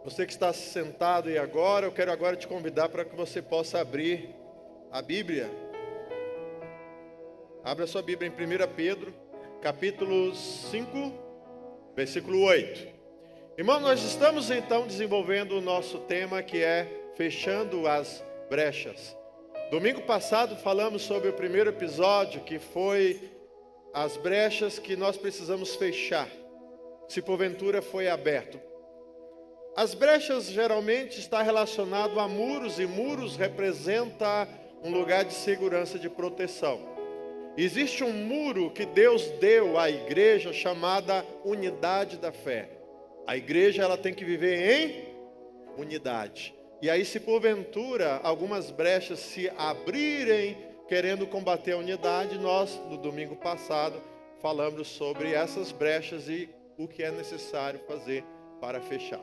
Você que está sentado aí agora, eu quero agora te convidar para que você possa abrir a Bíblia. Abra sua Bíblia em 1 Pedro, capítulo 5, versículo 8. Irmão, nós estamos então desenvolvendo o nosso tema que é Fechando as Brechas. Domingo passado falamos sobre o primeiro episódio, que foi as brechas que nós precisamos fechar, se porventura foi aberto. As brechas geralmente está relacionado a muros, e muros representa um lugar de segurança, de proteção. Existe um muro que Deus deu à igreja chamada unidade da fé. A igreja ela tem que viver em unidade. E aí, se porventura algumas brechas se abrirem querendo combater a unidade, nós no domingo passado falamos sobre essas brechas e o que é necessário fazer para fechar.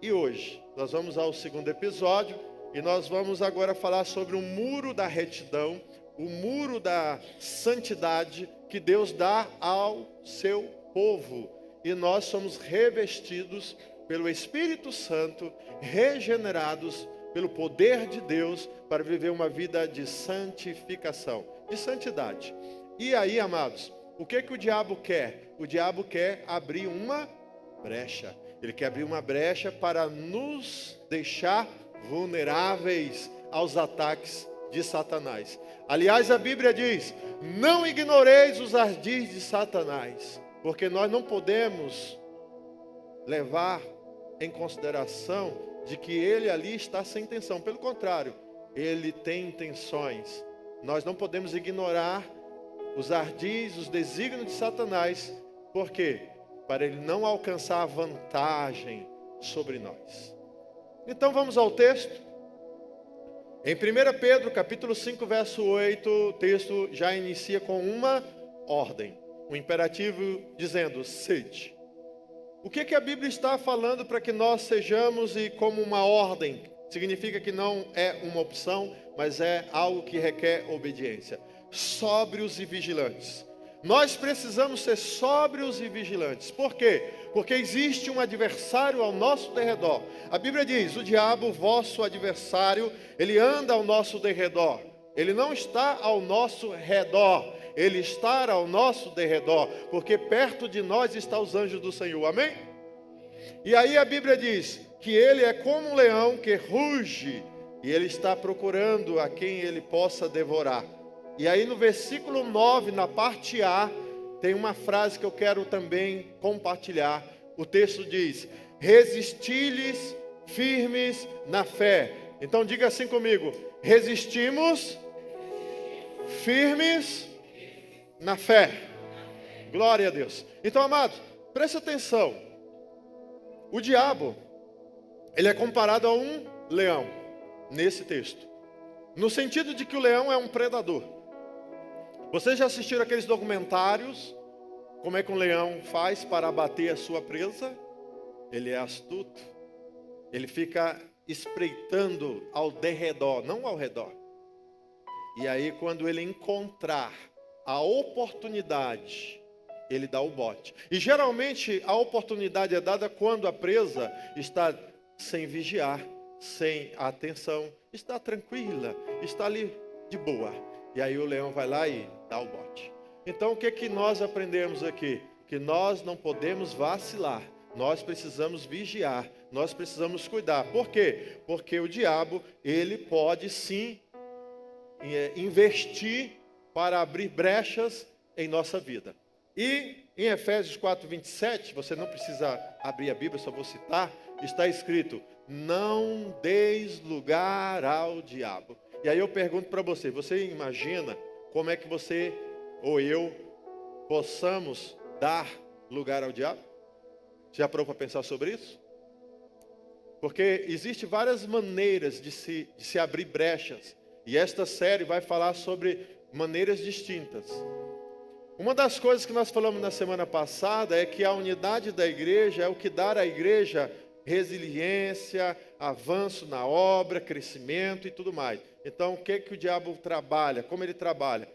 E hoje nós vamos ao segundo episódio e nós vamos agora falar sobre o muro da retidão, o muro da santidade que Deus dá ao seu povo. E nós somos revestidos pelo Espírito Santo, regenerados pelo poder de Deus para viver uma vida de santificação, de santidade. E aí, amados, o que o diabo quer? O diabo quer abrir uma brecha. Ele quer abrir uma brecha para nos deixar vulneráveis aos ataques de Satanás. Aliás, a Bíblia diz: não ignoreis os ardis de Satanás, porque nós não podemos levar em consideração de que ele ali está sem intenção. Pelo contrário, ele tem intenções. Nós não podemos ignorar os ardis, os desígnios de Satanás. Por quê? Para ele não alcançar vantagem sobre nós. Então vamos ao texto. Em 1 Pedro, capítulo 5, verso 8, o texto já inicia com uma ordem. Um imperativo dizendo, sede. O que a Bíblia está falando para que nós sejamos e como uma ordem? Significa que não é uma opção, mas é algo que requer obediência. Sóbrios e vigilantes. Nós precisamos ser sóbrios e vigilantes. Por quê? Porque existe um adversário ao nosso derredor. A Bíblia diz, o diabo, vosso adversário, ele anda ao nosso derredor. Ele não está ao nosso redor, ele está ao nosso derredor, porque perto de nós estão os anjos do Senhor, amém? E aí a Bíblia diz que ele é como um leão que ruge, e ele está procurando a quem ele possa devorar. E aí no versículo 9, na parte A, tem uma frase que eu quero também compartilhar. O texto diz, resisti-lhes firmes na fé. Então diga assim comigo, resistimos firmes na fé. Glória a Deus. Então, amados, preste atenção. O diabo, ele é comparado a um leão, nesse texto. No sentido de que o leão é um predador. Vocês já assistiram aqueles documentários? Como é que um leão faz para abater a sua presa? Ele é astuto. Ele fica espreitando ao derredor, não ao redor. E aí quando ele encontrar a oportunidade, ele dá o bote. E geralmente a oportunidade é dada quando a presa está sem vigiar, sem atenção, está tranquila, está ali de boa. E aí o leão vai lá e dá o bote. Então o que nós aprendemos aqui? Que nós não podemos vacilar. Nós precisamos vigiar. Nós precisamos cuidar. Por quê? Porque o diabo, ele pode sim investir para abrir brechas em nossa vida. E em Efésios 4, 27, você não precisa abrir a Bíblia, só vou citar, está escrito, não deis lugar ao diabo. E aí eu pergunto para você, você imagina como é que você ou eu possamos dar lugar ao diabo? Já parou para pensar sobre isso? Porque existem várias maneiras de se abrir brechas. E esta série vai falar sobre maneiras distintas. Uma das coisas que nós falamos na semana passada é que a unidade da igreja é o que dá à igreja resiliência, avanço na obra, crescimento e tudo mais. Então, o que o diabo trabalha? Como ele trabalha?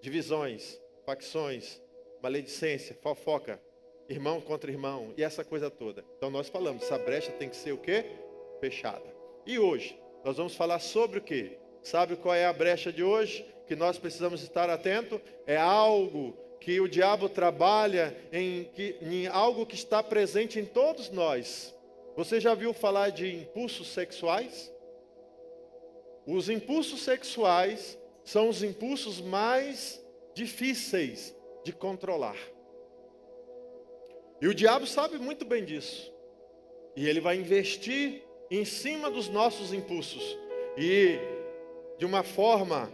Divisões, facções, maledicência, fofoca, irmão contra irmão, e essa coisa toda. Então nós falamos, essa brecha tem que ser o quê? Fechada. E hoje, nós vamos falar sobre o quê? Sabe qual é a brecha de hoje? Que nós precisamos estar atento? É algo que o diabo trabalha em algo que está presente em todos nós. Você já viu falar de impulsos sexuais? Os impulsos sexuais são os impulsos mais difíceis de controlar. E o diabo sabe muito bem disso. E ele vai investir em cima dos nossos impulsos. E de uma forma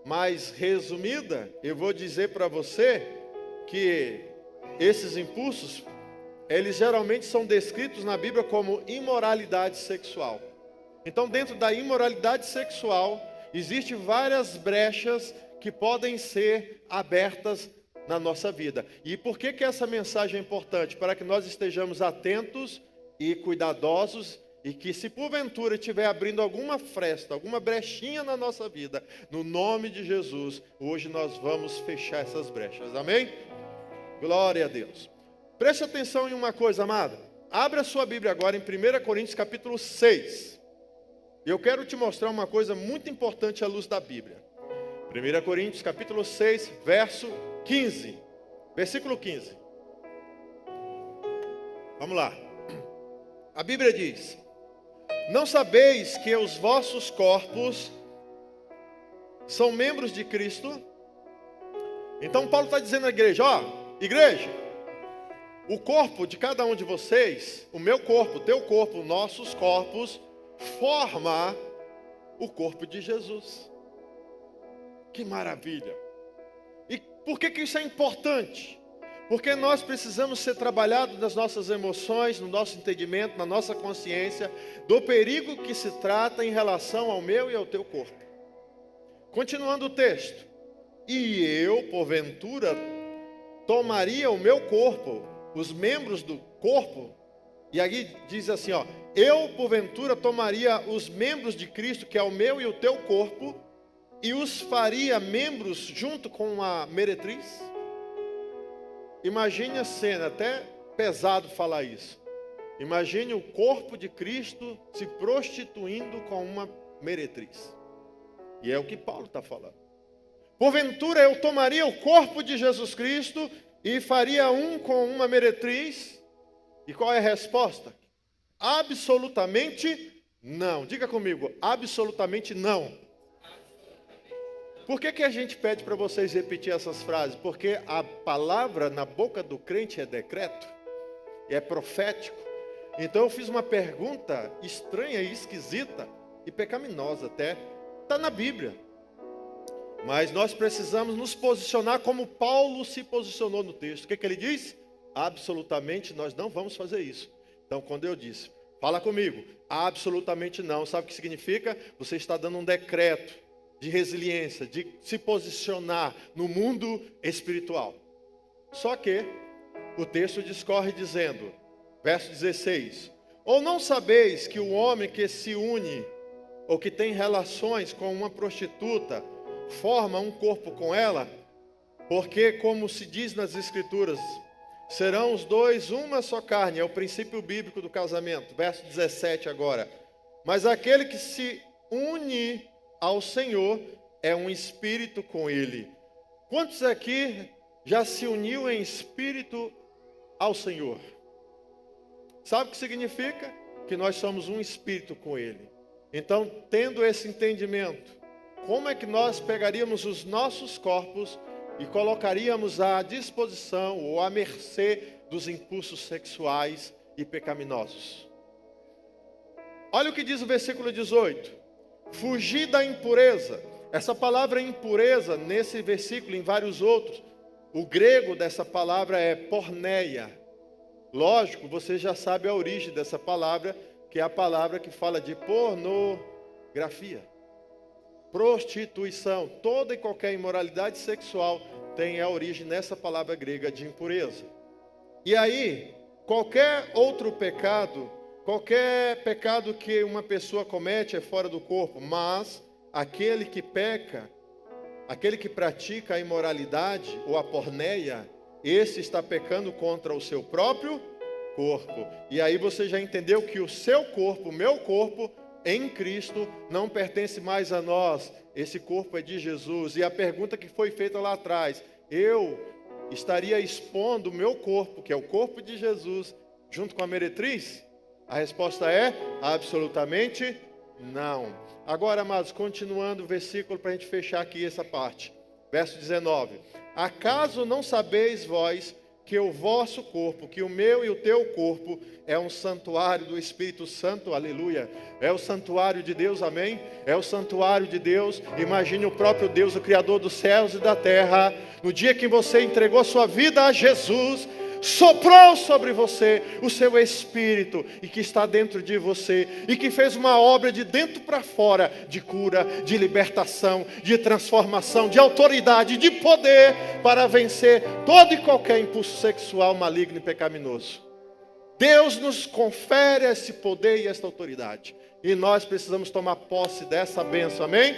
mais resumida, eu vou dizer para você que esses impulsos, eles geralmente são descritos na Bíblia como imoralidade sexual. Então, dentro da imoralidade sexual, existem várias brechas que podem ser abertas na nossa vida. E por que essa mensagem é importante? Para que nós estejamos atentos e cuidadosos, e que se porventura estiver abrindo alguma fresta, alguma brechinha na nossa vida, no nome de Jesus, hoje nós vamos fechar essas brechas. Amém? Glória a Deus. Preste atenção em uma coisa, amado. Abra a sua Bíblia agora em 1 Coríntios capítulo 6. Eu quero te mostrar uma coisa muito importante à luz da Bíblia. 1 Coríntios capítulo 6, verso 15. Versículo 15. Vamos lá. A Bíblia diz: não sabeis que os vossos corpos são membros de Cristo? Então Paulo está dizendo à igreja, igreja, o corpo de cada um de vocês, o meu corpo, o teu corpo, nossos corpos, forma o corpo de Jesus. Que maravilha! E por que isso é importante? Porque nós precisamos ser trabalhados nas nossas emoções, no nosso entendimento, na nossa consciência, do perigo que se trata em relação ao meu e ao teu corpo. Continuando o texto. E eu, porventura, tomaria o meu corpo, os membros do corpo, e aí diz assim, eu, porventura, tomaria os membros de Cristo, que é o meu e o teu corpo, e os faria membros junto com a meretriz? Imagine a cena, até pesado falar isso. Imagine o corpo de Cristo se prostituindo com uma meretriz. E é o que Paulo está falando. Porventura eu tomaria o corpo de Jesus Cristo e faria um com uma meretriz? E qual é a resposta? Absolutamente não. Diga comigo, absolutamente não. Por que a gente pede para vocês repetir essas frases? Porque a palavra na boca do crente é decreto, é profético. Então eu fiz uma pergunta estranha e esquisita, e pecaminosa até, está na Bíblia. Mas nós precisamos nos posicionar como Paulo se posicionou no texto. O que ele diz? Absolutamente nós não vamos fazer isso. Então quando eu disse, fala comigo, absolutamente não, sabe o que significa? Você está dando um decreto de resiliência, de se posicionar no mundo espiritual. Só que o texto discorre dizendo, verso 16, ou não sabeis que o homem que se une, ou que tem relações com uma prostituta, forma um corpo com ela? Porque, como se diz nas Escrituras, serão os dois uma só carne, é o princípio bíblico do casamento, verso 17 agora. Mas aquele que se une ao Senhor é um espírito com Ele. Quantos aqui já se uniu em espírito ao Senhor? Sabe o que significa? Que nós somos um espírito com Ele. Então, tendo esse entendimento, como é que nós pegaríamos os nossos corpos e colocaríamos à disposição ou à mercê dos impulsos sexuais e pecaminosos? Olha o que diz o versículo 18. Fugir da impureza. Essa palavra impureza, nesse versículo e em vários outros, o grego dessa palavra é porneia. Lógico, você já sabe a origem dessa palavra, que é a palavra que fala de pornografia, prostituição. Toda e qualquer imoralidade sexual tem a origem nessa palavra grega de impureza. E aí, qualquer outro pecado, qualquer pecado que uma pessoa comete é fora do corpo, mas aquele que peca, aquele que pratica a imoralidade ou a porneia, esse está pecando contra o seu próprio corpo. E aí você já entendeu que o seu corpo, o meu corpo, em Cristo, não pertence mais a nós. Esse corpo é de Jesus. E a pergunta que foi feita lá atrás: eu estaria expondo o meu corpo, que é o corpo de Jesus, junto com a meretriz? A resposta é absolutamente não. Agora, amados, continuando o versículo para a gente fechar aqui essa parte. Verso 19. Acaso não sabeis vós que o vosso corpo, que o meu e o teu corpo é um santuário do Espírito Santo? Aleluia. É o santuário de Deus, amém? É o santuário de Deus. Imagine o próprio Deus, o Criador dos céus e da terra. No dia que você entregou sua vida a Jesus, soprou sobre você o seu Espírito, e que está dentro de você, e que fez uma obra de dentro para fora, de cura, de libertação, de transformação, de autoridade, de poder, para vencer todo e qualquer impulso sexual maligno e pecaminoso. Deus nos confere esse poder e essa autoridade, e nós precisamos tomar posse dessa bênção, amém?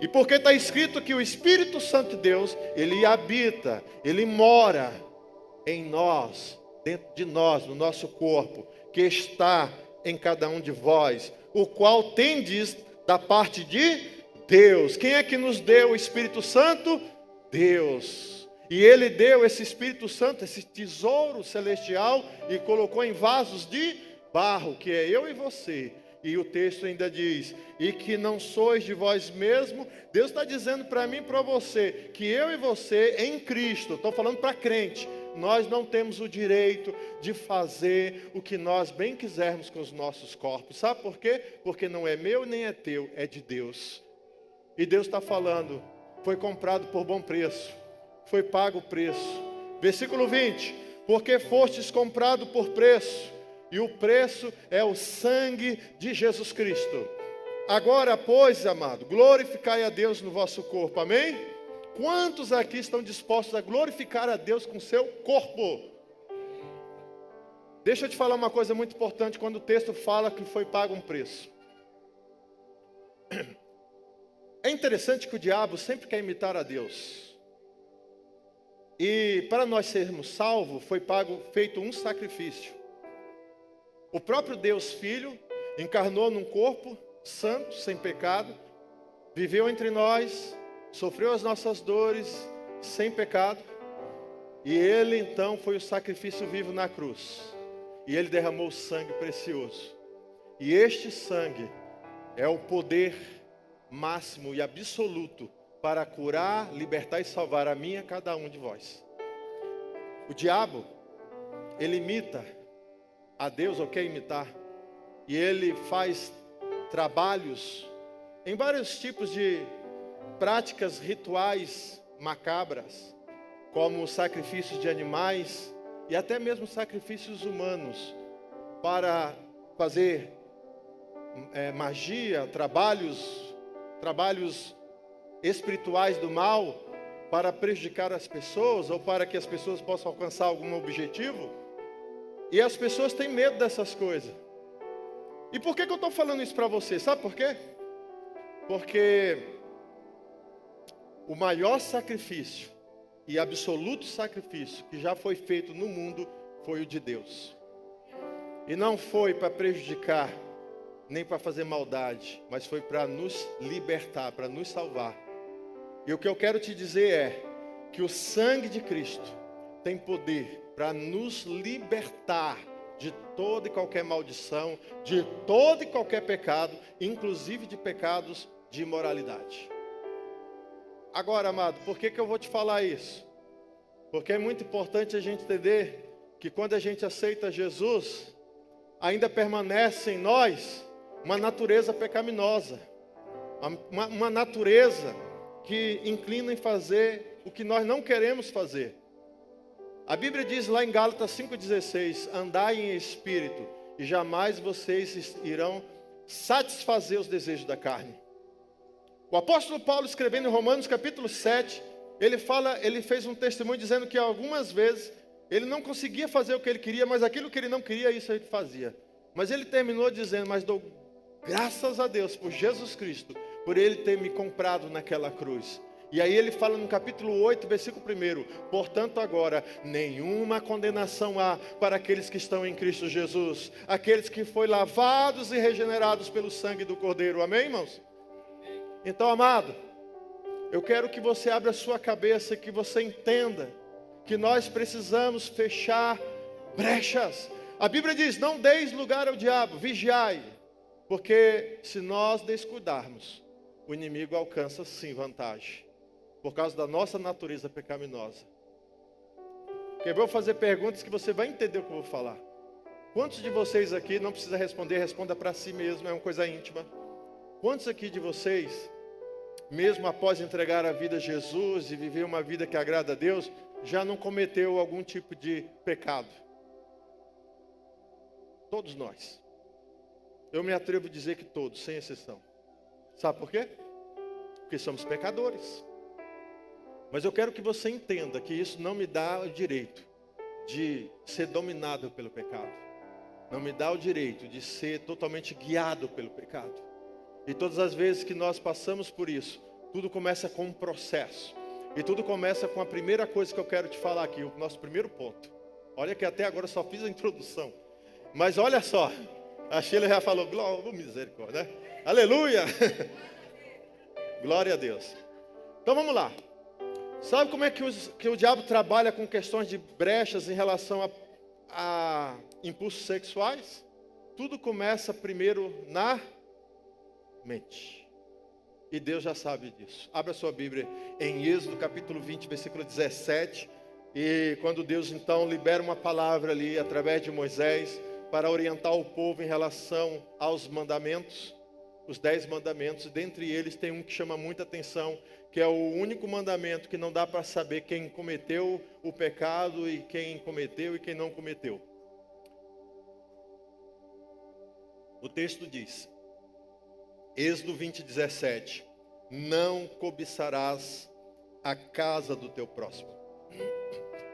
E porque está escrito que o Espírito Santo de Deus, ele habita, ele mora em nós, dentro de nós, no nosso corpo, que está em cada um de vós, o qual tendes da parte de Deus. Quem é que nos deu o Espírito Santo? Deus. E Ele deu esse Espírito Santo, esse tesouro celestial, e colocou em vasos de barro, que é eu e você. E o texto ainda diz: e que não sois de vós mesmo. Deus está dizendo para mim e para você, que eu e você em Cristo, estou falando para crente, nós não temos o direito de fazer o que nós bem quisermos com os nossos corpos. Sabe por quê? Porque não é meu nem é teu, é de Deus. E Deus está falando: foi comprado por bom preço, foi pago o preço. Versículo 20: porque fostes comprado por preço, e o preço é o sangue de Jesus Cristo. Agora, pois, amado, glorificai a Deus no vosso corpo, amém? Quantos aqui estão dispostos a glorificar a Deus com seu corpo? Deixa eu te falar uma coisa muito importante quando o texto fala que foi pago um preço. É interessante que o diabo sempre quer imitar a Deus. E para nós sermos salvos, foi feito um sacrifício. O próprio Deus Filho encarnou num corpo santo, sem pecado, viveu entre nós, sofreu as nossas dores, sem pecado, e Ele então foi o sacrifício vivo na cruz, e Ele derramou sangue precioso, e este sangue é o poder máximo e absoluto para curar, libertar e salvar a mim e a cada um de vós. O diabo, ele imita a Deus, ou quer imitar, e ele faz trabalhos em vários tipos de práticas rituais macabras, como sacrifícios de animais e até mesmo sacrifícios humanos, para fazer magia, trabalhos espirituais do mal, para prejudicar as pessoas, ou para que as pessoas possam alcançar algum objetivo. E as pessoas têm medo dessas coisas. E por que eu estou falando isso para você? Sabe por quê? Porque o maior sacrifício e absoluto sacrifício que já foi feito no mundo foi o de Deus. E não foi para prejudicar, nem para fazer maldade, mas foi para nos libertar, para nos salvar. E o que eu quero te dizer é que o sangue de Cristo tem poder para nos libertar de toda e qualquer maldição, de todo e qualquer pecado, inclusive de pecados de imoralidade. Agora, amado, por que eu vou te falar isso? Porque é muito importante a gente entender que quando a gente aceita Jesus, ainda permanece em nós uma natureza pecaminosa, uma natureza que inclina em fazer o que nós não queremos fazer. A Bíblia diz lá em Gálatas 5,16: andai em espírito, e jamais vocês irão satisfazer os desejos da carne. O apóstolo Paulo, escrevendo em Romanos capítulo 7, ele fez um testemunho dizendo que algumas vezes ele não conseguia fazer o que ele queria, mas aquilo que ele não queria, isso ele fazia. Mas ele terminou dizendo: mas dou graças a Deus por Jesus Cristo, por Ele ter me comprado naquela cruz. E aí ele fala no capítulo 8, versículo 1: portanto agora, nenhuma condenação há para aqueles que estão em Cristo Jesus, aqueles que foram lavados e regenerados pelo sangue do Cordeiro. Amém, irmãos? Então, amado, eu quero que você abra a sua cabeça, que você entenda que nós precisamos fechar brechas. A Bíblia diz: não deis lugar ao diabo, vigiai, porque se nós descuidarmos, o inimigo alcança sim vantagem, por causa da nossa natureza pecaminosa. Eu vou fazer perguntas que você vai entender o que eu vou falar. Quantos de vocês aqui, não precisa responder, responda para si mesmo, é uma coisa íntima. Quantos aqui de vocês, mesmo após entregar a vida a Jesus e viver uma vida que agrada a Deus, já não cometeu algum tipo de pecado? Todos nós. Eu me atrevo a dizer que todos, sem exceção. Sabe por quê? Porque somos pecadores. Mas eu quero que você entenda que isso não me dá o direito de ser dominado pelo pecado. Não me dá o direito de ser totalmente guiado pelo pecado. E todas as vezes que nós passamos por isso, tudo começa com um processo. E tudo começa com a primeira coisa que eu quero te falar aqui, o nosso primeiro ponto. Olha que até agora eu só fiz a introdução. Mas olha só, a Sheila já falou, glória, misericórdia, né? Aleluia! Glória a Deus. Então vamos lá. Sabe como é que o diabo trabalha com questões de brechas em relação a impulsos sexuais? Tudo começa primeiro na mente. E Deus já sabe disso. Abra sua Bíblia em Êxodo capítulo 20, versículo 17. E quando Deus então libera uma palavra ali através de Moisés para orientar o povo em relação aos mandamentos, os 10 mandamentos, dentre eles tem um que chama muita atenção, que é o único mandamento que não dá para saber quem cometeu o pecado e quem cometeu e quem não cometeu. O texto diz, Êxodo 20, 17: não cobiçarás a casa do teu próximo,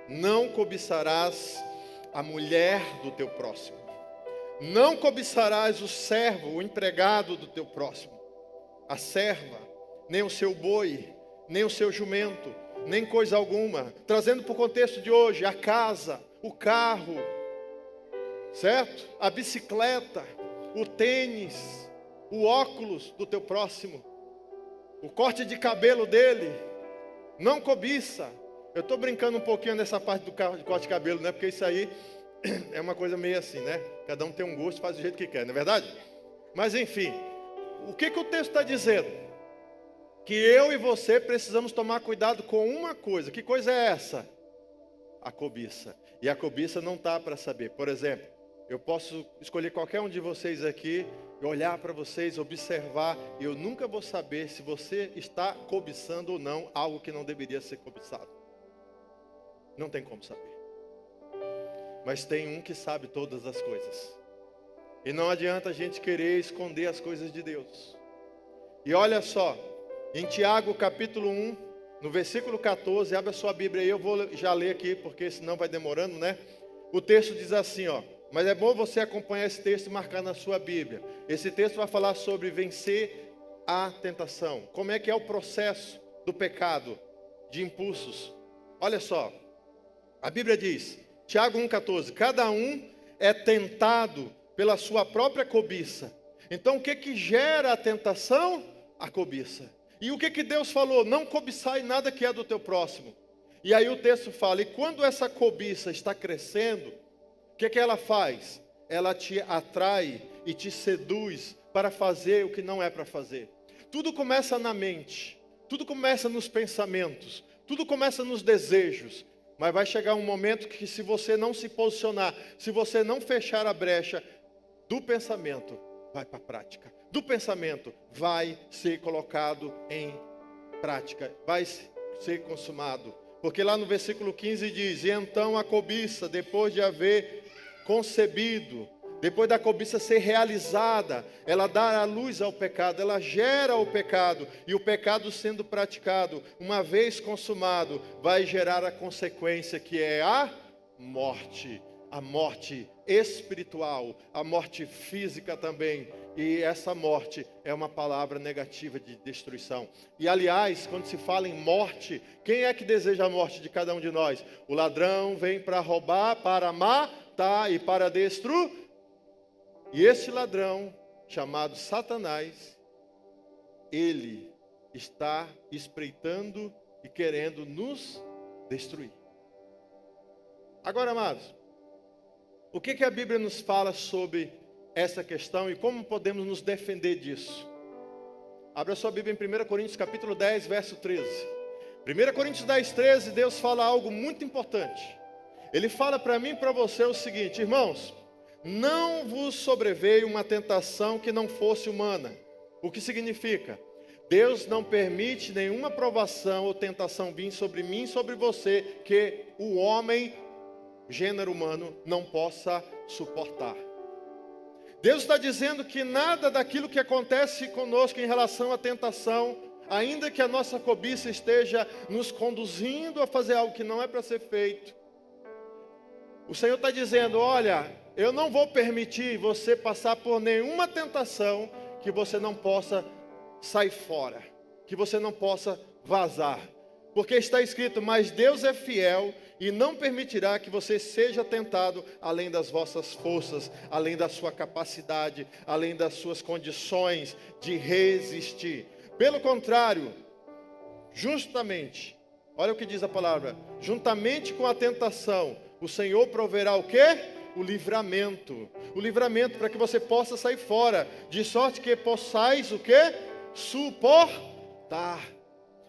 não cobiçarás a mulher do teu próximo, não cobiçarás o servo, o empregado do teu próximo, a serva, nem o seu boi, nem o seu jumento, nem coisa alguma. Trazendo para o contexto de hoje, a casa, o carro, certo? A bicicleta, o tênis, o óculos do teu próximo, o corte de cabelo dele, não cobiça. Eu estou brincando um pouquinho nessa parte do corte de cabelo, né? Porque isso aí é uma coisa meio assim, né? Cada um tem um gosto, faz do jeito que quer, não é verdade? Mas enfim, o que o texto está dizendo? Que eu e você precisamos tomar cuidado com uma coisa. Que coisa é essa? A cobiça. E a cobiça não está para saber. Por exemplo, eu posso escolher qualquer um de vocês aqui, olhar para vocês, observar, e eu nunca vou saber se você está cobiçando ou não algo que não deveria ser cobiçado. Não tem como saber. Mas tem um que sabe todas as coisas. E não adianta a gente querer esconder as coisas de Deus. E olha só, em Tiago capítulo 1, no versículo 14, abre a sua Bíblia aí, eu vou já ler aqui, porque senão vai demorando, né? O texto diz assim, ó, mas é bom você acompanhar esse texto e marcar na sua Bíblia. Esse texto vai falar sobre vencer a tentação. Como é que é o processo do pecado, de impulsos. Olha só, a Bíblia diz, Tiago 1,14, cada um é tentado pela sua própria cobiça. Então o que gera a tentação? A cobiça. E o que Deus falou? Não cobiçai nada que é do teu próximo. E aí o texto fala, e quando essa cobiça está crescendo, o que ela faz? Ela te atrai e te seduz para fazer o que não é para fazer. Tudo começa na mente, tudo começa nos pensamentos, tudo começa nos desejos. Mas vai chegar um momento que se você não se posicionar, se você não fechar a brecha do pensamento, vai para a prática. Do pensamento vai ser colocado em prática, vai ser consumado. Porque lá no versículo 15 diz, e então a cobiça, depois de haver concebido, depois da cobiça ser realizada, ela dá a luz ao pecado, ela gera o pecado, e o pecado sendo praticado, uma vez consumado, vai gerar a consequência que é a morte. a morte espiritual, a morte física também. E essa morte é uma palavra negativa de destruição. E aliás, quando se fala em morte, quem é que deseja a morte de cada um de nós? O ladrão vem para roubar, para matar e para destruir. E esse ladrão, chamado Satanás, ele está espreitando e querendo nos destruir. Agora, amados, o que a Bíblia nos fala sobre essa questão e como podemos nos defender disso? Abra sua Bíblia em 1 Coríntios capítulo 10, verso 13. 1 Coríntios 10, 13, Deus fala algo muito importante. Ele fala para mim e para você o seguinte: irmãos, não vos sobreveio uma tentação que não fosse humana. O que significa? Deus não permite nenhuma provação ou tentação vir sobre mim e sobre você que o homem, o gênero humano, não possa suportar. Deus está dizendo que nada daquilo que acontece conosco em relação à tentação, ainda que a nossa cobiça esteja nos conduzindo a fazer algo que não é para ser feito, o Senhor está dizendo: olha, eu não vou permitir você passar por nenhuma tentação que você não possa sair fora, que você não possa vazar. Porque está escrito: mas Deus é fiel e não permitirá que você seja tentado além das vossas forças, além da sua capacidade, além das suas condições de resistir. Pelo contrário, justamente, olha o que diz a palavra: juntamente com a tentação, o Senhor proverá o quê? O livramento. O livramento para que você possa sair fora, de sorte que possais o quê? Suportar.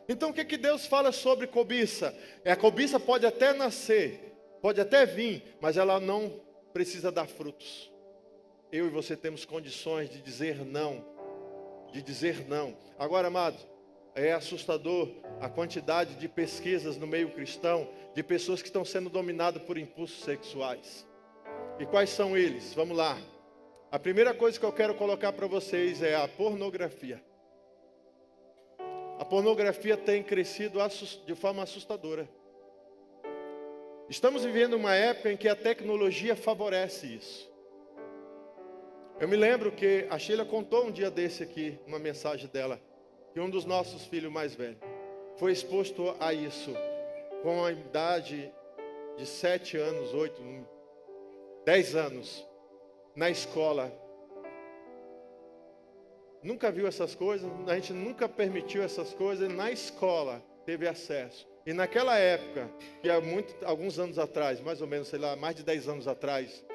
Então o que Deus fala sobre cobiça? A cobiça pode até nascer, pode até vir, mas ela não precisa dar frutos. Eu e você temos condições de dizer não. De dizer não. Agora, amado, é assustador a quantidade de pesquisas no meio cristão, de pessoas que estão sendo dominadas por impulsos sexuais. E quais são eles? Vamos lá. A primeira coisa que eu quero colocar para vocês é a pornografia. A pornografia tem crescido de forma assustadora. Estamos vivendo uma época em que a tecnologia favorece isso. Eu me lembro que a Sheila contou um dia desse aqui, uma mensagem dela, que um dos nossos filhos mais velhos foi exposto a isso, com a idade de 7 anos, 8, 10 anos, na escola. Nunca viu essas coisas, a gente nunca permitiu essas coisas, na escola teve acesso. E naquela época, que há alguns anos atrás, mais ou menos, sei lá, mais de 10 anos atrás,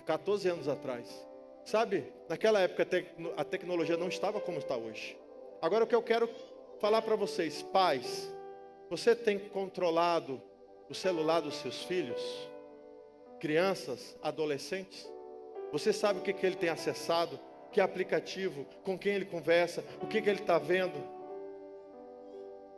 14 anos atrás, sabe, naquela época a tecnologia não estava como está hoje. Agora o que eu quero falar para vocês, pais, você tem controlado o celular dos seus filhos? Crianças, adolescentes? Você sabe o que ele tem acessado? Que aplicativo, com quem ele conversa, o que ele está vendo?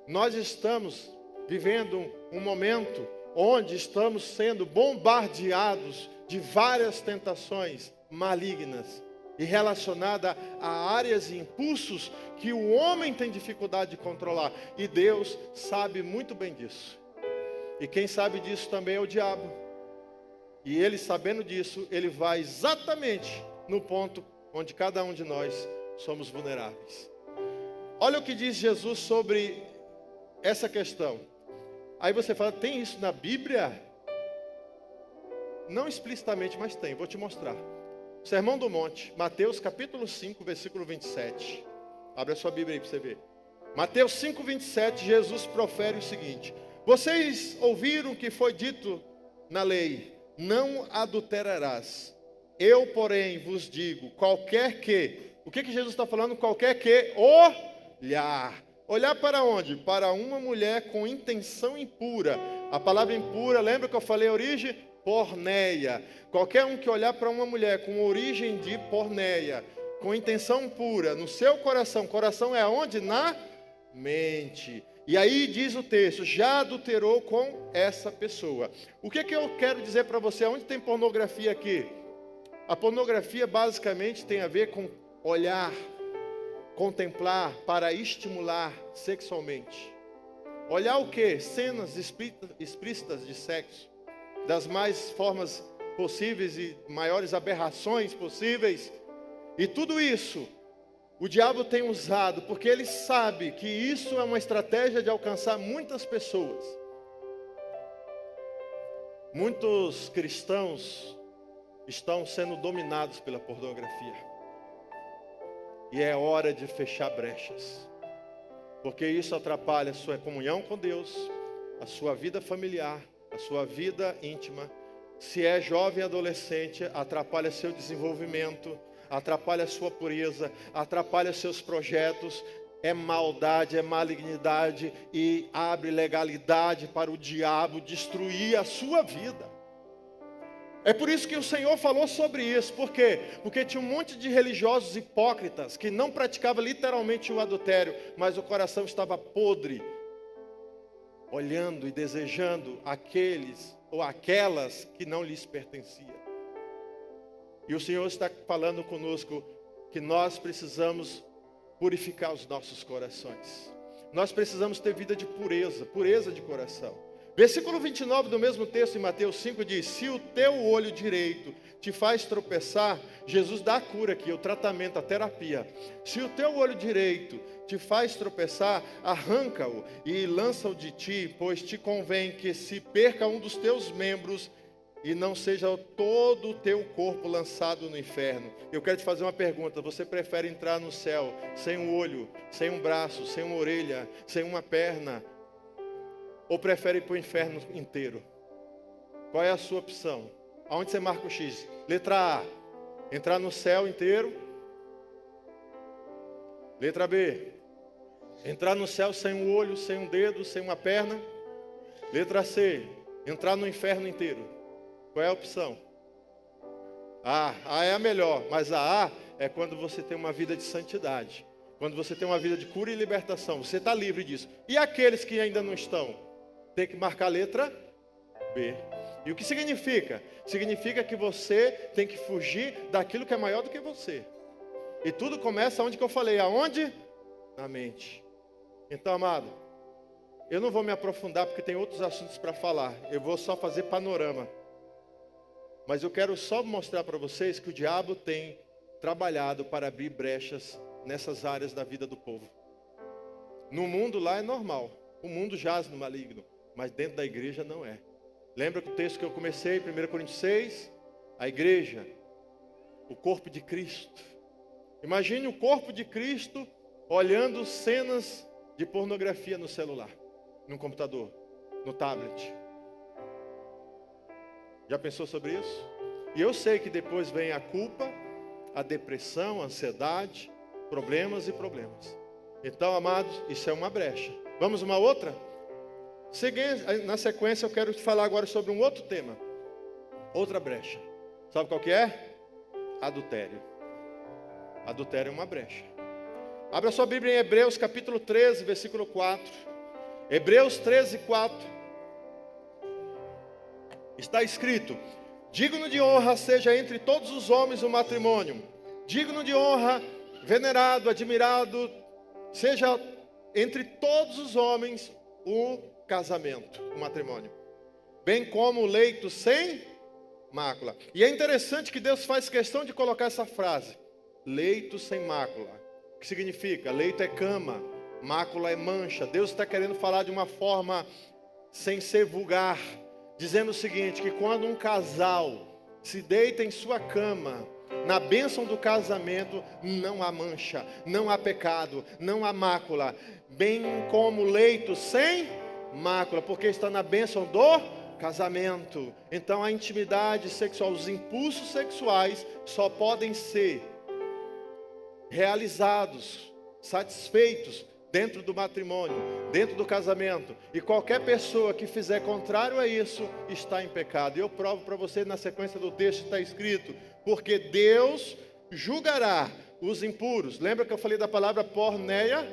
Nós estamos vivendo um momento onde estamos sendo bombardeados de várias tentações malignas e relacionadas a áreas e impulsos que o homem tem dificuldade de controlar. E Deus sabe muito bem disso. E quem sabe disso também é o diabo. E ele, sabendo disso, ele vai exatamente no ponto onde cada um de nós somos vulneráveis. Olha o que diz Jesus sobre essa questão. Aí você fala: tem isso na Bíblia? Não explicitamente, mas tem, vou te mostrar. Sermão do Monte, Mateus capítulo 5, versículo 27. Abre a sua Bíblia aí para você ver. Mateus 5, 27, Jesus profere o seguinte: vocês ouviram que foi dito na lei: não adulterarás. Eu, porém, vos digo, qualquer que... O que Jesus está falando? Qualquer que olhar. Olhar para onde? Para uma mulher com intenção impura. A palavra impura, lembra que eu falei a origem? Porneia. Qualquer um que olhar para uma mulher com origem de porneia, com intenção impura, no seu coração. Coração é aonde? Na mente. E aí diz o texto: já adulterou com essa pessoa. O que eu quero dizer para você? Onde tem pornografia aqui? A pornografia basicamente tem a ver com olhar, contemplar para estimular sexualmente. Olhar o quê? Cenas explícitas de sexo. das mais formas possíveis e maiores aberrações possíveis. E tudo isso o diabo tem usado, porque ele sabe que isso é uma estratégia de alcançar muitas pessoas. Muitos cristãos estão sendo dominados pela pornografia. E é hora de fechar brechas, porque isso atrapalha a sua comunhão com Deus, a sua vida familiar, a sua vida íntima. Se é jovem e adolescente, atrapalha seu desenvolvimento, atrapalha sua pureza, atrapalha seus projetos. É maldade, é malignidade e abre legalidade para o diabo destruir a sua vida. É por isso que o Senhor falou sobre isso. Por quê? Porque tinha um monte de religiosos hipócritas que não praticavam literalmente o adultério, mas o coração estava podre, olhando e desejando aqueles ou aquelas que não lhes pertenciam. E o Senhor está falando conosco que nós precisamos purificar os nossos corações. Nós precisamos ter vida de pureza, pureza de coração. Versículo 29 do mesmo texto em Mateus 5 diz: se o teu olho direito te faz tropeçar, Jesus dá a cura aqui, o tratamento, a terapia. Se o teu olho direito te faz tropeçar, arranca-o e lança-o de ti, pois te convém que se perca um dos teus membros e não seja todo o teu corpo lançado no inferno. Eu quero te fazer uma pergunta: você prefere entrar no céu sem um olho, sem um braço, sem uma orelha, sem uma perna, ou prefere ir para o inferno inteiro? Qual é a sua opção? Aonde você marca o X? Letra A, entrar no céu inteiro. Letra B, entrar no céu sem um olho, sem um dedo, sem uma perna. Letra C, entrar no inferno inteiro. Qual é a opção? A é a melhor, mas a A é quando você tem uma vida de santidade, quando você tem uma vida de cura e libertação, você está livre disso. E aqueles que ainda não estão? Tem que marcar a letra B. E o que significa? Significa que você tem que fugir daquilo que é maior do que você. E tudo começa onde que eu falei, aonde? Na mente. Então, amado, eu não vou me aprofundar porque tem outros assuntos para falar. Eu vou só fazer panorama. Mas eu quero só mostrar para vocês que o diabo tem trabalhado para abrir brechas nessas áreas da vida do povo. No mundo lá é normal. O mundo jaz no maligno, mas dentro da igreja não é. Lembra que o texto que eu comecei, 1 Coríntios 6? A igreja, o corpo de Cristo. Imagine o corpo de Cristo olhando cenas de pornografia no celular, no computador, no tablet. Já pensou sobre isso? E eu sei que depois vem a culpa, a depressão, a ansiedade, problemas e problemas. Então, amados, isso é uma brecha. Vamos uma outra? Na sequência eu quero te falar agora sobre um outro tema. Outra brecha. Sabe qual que é? Adultério. Adultério é uma brecha. Abra sua Bíblia em Hebreus capítulo 13, versículo 4. Hebreus 13, 4. Está escrito: digno de honra seja entre todos os homens o matrimônio. Digno de honra, venerado, admirado, seja entre todos os homens o casamento, o matrimônio. Bem como o leito sem mácula. E é interessante que Deus faz questão de colocar essa frase: leito sem mácula. O que significa? Leito é cama, mácula é mancha. Deus está querendo falar de uma forma sem ser vulgar, dizendo o seguinte, que quando um casal se deita em sua cama, na bênção do casamento, não há mancha, não há pecado, não há mácula, bem como leito sem mácula, porque está na bênção do casamento. Então a intimidade sexual, os impulsos sexuais só podem ser realizados, satisfeitos dentro do matrimônio, dentro do casamento. E qualquer pessoa que fizer contrário a isso, está em pecado. E eu provo para você, na sequência do texto está escrito: porque Deus julgará os impuros. Lembra que eu falei da palavra porneia?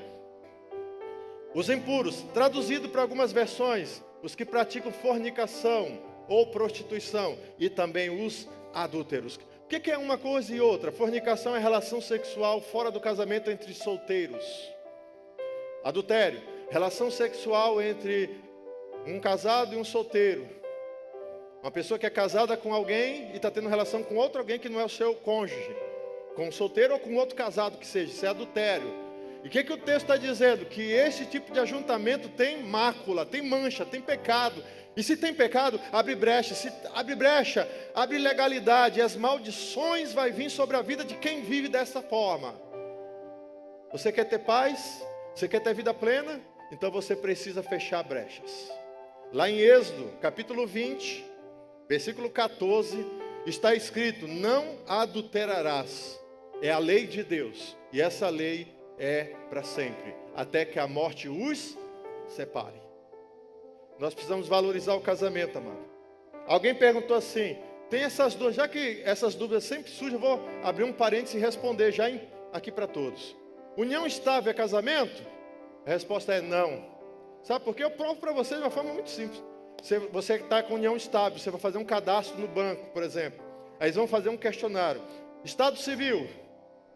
Os impuros, traduzido para algumas versões, os que praticam fornicação ou prostituição, e também os adúlteros. O que é uma coisa e outra? Fornicação é relação sexual fora do casamento entre solteiros. Adultério, relação sexual entre um casado e um solteiro. Uma pessoa que é casada com alguém e está tendo relação com outro alguém que não é o seu cônjuge. Com um solteiro ou com outro casado que seja. Isso é adultério. E o que o texto está dizendo? Que esse tipo de ajuntamento tem mácula, tem mancha, tem pecado. E se tem pecado, abre brecha. Se abre brecha, abre ilegalidade. E as maldições vão vir sobre a vida de quem vive dessa forma. Você quer ter paz? Você quer ter vida plena? Então você precisa fechar brechas. Lá em Êxodo, capítulo 20, versículo 14, está escrito: não adulterarás. É a lei de Deus. E essa lei é para sempre, até que a morte os separe. Nós precisamos valorizar o casamento, amado. Alguém perguntou assim, tem essas dúvidas, já que essas dúvidas sempre surgem, eu vou abrir um parênteses e responder já aqui para todos. União estável é casamento? A resposta é não. Sabe por quê? Eu provo para vocês de uma forma muito simples. Você que está com união estável, você vai fazer um cadastro no banco, por exemplo. Aí eles vão fazer um questionário. Estado civil,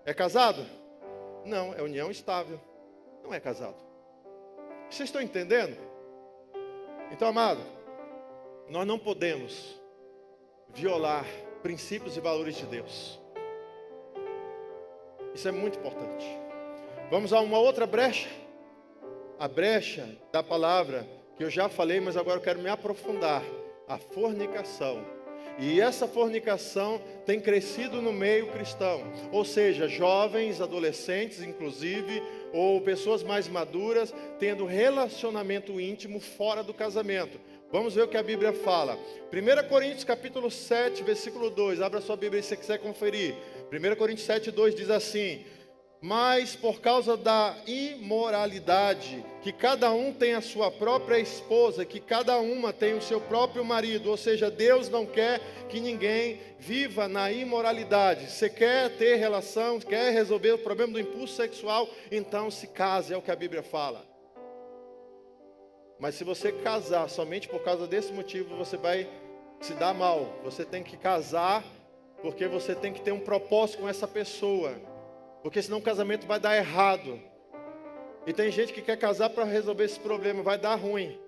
é casado? Não, é união estável. Não é casado. Vocês estão entendendo? Então, amado, nós não podemos violar princípios e valores de Deus. Isso é muito importante. Vamos a uma outra brecha. A brecha da palavra, que eu já falei, mas agora eu quero me aprofundar. A fornicação. E essa fornicação tem crescido no meio cristão. Ou seja, jovens, adolescentes, inclusive, ou pessoas mais maduras, tendo relacionamento íntimo fora do casamento. Vamos ver o que a Bíblia fala. 1 Coríntios capítulo 7, versículo 2. Abra sua Bíblia se você quiser conferir. 1 Coríntios 7, 2 diz assim: mas por causa da imoralidade, que cada um tem a sua própria esposa, que cada uma tem o seu próprio marido, ou seja, Deus não quer que ninguém viva na imoralidade. Você quer ter relação, quer resolver o problema do impulso sexual, então se case, é o que a Bíblia fala. Mas se você casar somente por causa desse motivo, você vai se dar mal. Você tem que casar porque você tem que ter um propósito com essa pessoa. Porque senão o casamento vai dar errado. E tem gente que quer casar para resolver esse problema. Vai dar ruim.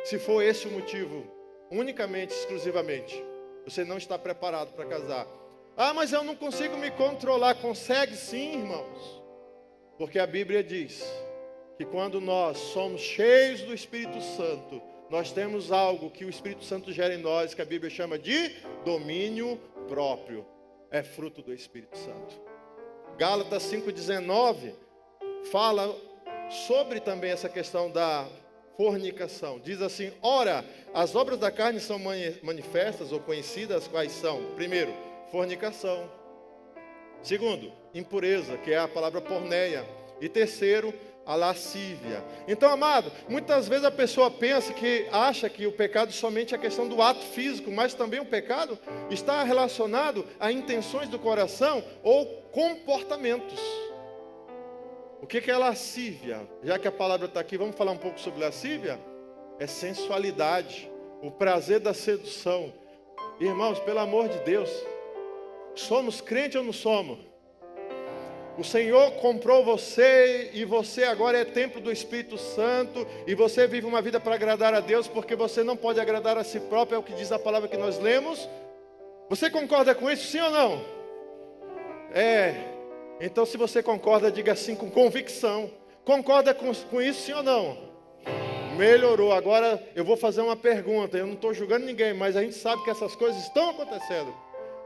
Se for esse o motivo, unicamente, exclusivamente. Você não está preparado para casar. Ah, mas eu não consigo me controlar. Consegue sim, irmãos. Porque a Bíblia diz que quando nós somos cheios do Espírito Santo, nós temos algo que o Espírito Santo gera em nós, que a Bíblia chama de domínio próprio. É fruto do Espírito Santo. Gálatas 5,19 fala sobre também essa questão da fornicação. Diz assim: ora, as obras da carne são manifestas ou conhecidas, quais são? Primeiro, fornicação. Segundo, impureza, que é a palavra porneia. E terceiro, a lascívia. Então, amado, muitas vezes a pessoa acha que o pecado somente é a questão do ato físico, mas também o pecado está relacionado a intenções do coração ou comportamentos. O que é lascívia? Já que a palavra está aqui, vamos falar um pouco sobre lascívia? É sensualidade, o prazer da sedução. Irmãos, pelo amor de Deus, somos crentes ou não somos? O Senhor comprou você e você agora é templo do Espírito Santo e você vive uma vida para agradar a Deus, porque você não pode agradar a si próprio, é o que diz a palavra que nós lemos. Você concorda com isso, sim ou não? Então se você concorda, diga assim com convicção. Concorda com isso, sim ou não? Melhorou. Agora eu vou fazer uma pergunta, eu não estou julgando ninguém, mas a gente sabe que essas coisas estão acontecendo.